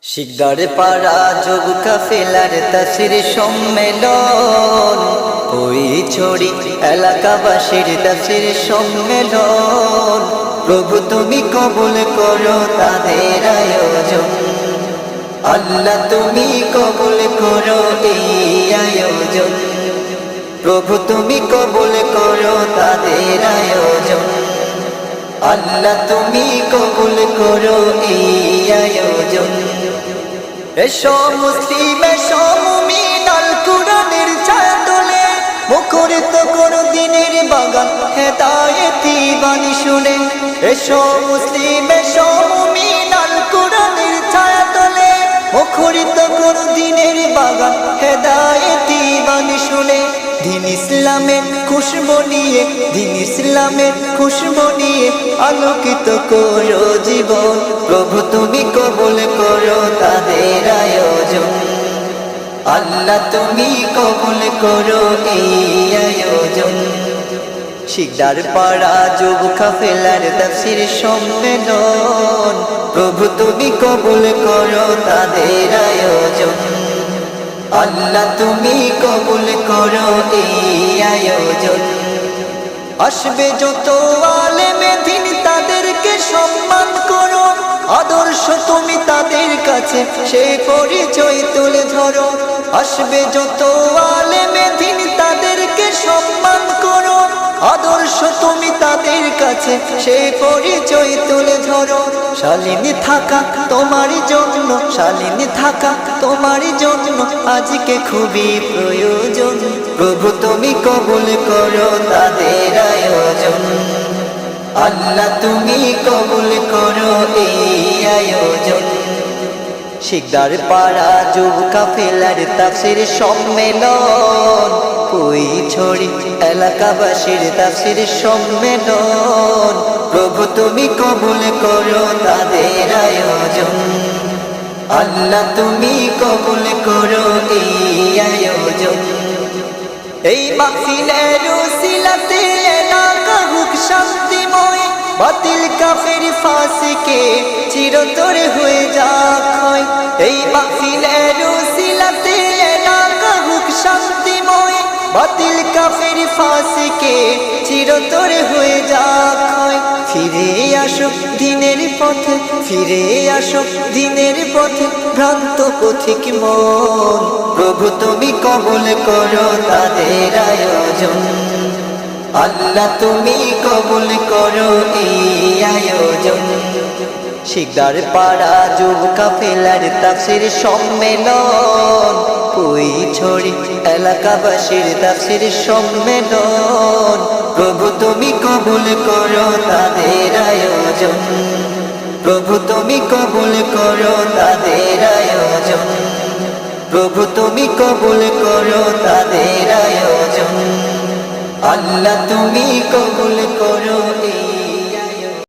শিকদার পাড়া যোগ কাফেলার তাফসীর সম্মেলন, ওই ছড়ি এলাকাবাসীর তাফসীর সম্মেলন। প্রভু তুমি কবুল করো তাদের আয়োজন, আল্লাহ তুমি কবুল করো এই আয়োজন। প্রভু তুমি কবুল করো তাদের আয়োজন, আল্লাহ তুমি কবুল করো এই আয়োজন। এসো মুসলিম এসো মুমিন, আল কুরআনের ছায়া তলে মুখরিত করো দিনের বাগান হেদায়েতি বাণী শুনে। এসো মুসলিম এসো মুমিন, আল কুরআনের ছায়া তলে মুখরিত করো দিনের বাগান হেদায়েতি বাণী শুনে। দিন ইসলামের খুশবু নিয়ে, দিন ইসলামের খুশবু নিয়ে আলোকিত করো জীবন। প্রভু তুমি কবুল করো তাদের আয়োজন, আল্লাহ তুমি কবুল করো এই আয়োজন। শিকদার পাড়া যুব কাফেলার তাফসীর সম্মেলন, প্রভু তুমি কবুল করো তাদের আয়োজন, আল্লাহ তুমি কবুল করো এই আয়োজন। আসবে যত আলেমে দ্বীন তাদেরকে সম্মান করো, আদর্শ তুমি তাদের কাছে সে পরিচয় তুলে ধরো। আসবে যত আলেমে দ্বীন তাদেরকে সম্মান করো, আদর্শ তুমি তাদের কাছে সে পরিচয় তুলে ধরো। শালীনি থাকা তোমারই জন্য, শালীনি থাকা তোমারই জন্য আজকে খুবই প্রয়োজন। প্রভু তুমি কবুল করো তাদের আয়োজন, আল্লাহ তুমি কবুল করো এই আয়োজন। শিকদার পাড়া যুব কাফেলার তাফসীর সম্মেলন, ওই ছড়ি এলাকাবাসীর তাফসীর সম্মেলন। প্রভু তুমি কবুল করো তাদের আয়োজন, আল্লাহ তুমি কবুল করো এই আয়োজন। এই মাহফিলের উসিলাতে এলাকা হোক শান্তিময়, বাতিল কাফের ফাসিকে চিরতরে হয়ে যাক ক্ষয়। এই মাহফিলের উসিলাতে এলাকা হোক শান্তিময়, বাতিল কাফের ফাসিকে চিরতরে হয়ে যাক ক্ষয়। ফিরে আসো দিনের পথে, ফিরে আসো দিনের পথে ভ্রান্ত পথিক মন। প্রভু তুমি কবুল করো তাদের আয়োজন, আল্লাহ তুমি কবুল করো এই আয়োজন। শিকদার পাড়া যুব কাফেলার তাফসীর সম্মেলন, ওই ছড়ি এলাকাবাসীর তাফসীর সম্মেলন। প্রভু তুমি কবুল করো তাদের আয়োজন, প্রভু তুমি কবুল করো তাদের আয়োজন, প্রভু তুমি কবুল করো তাদের আয়োজন, আল্লাহ তুমি কবুল করো এই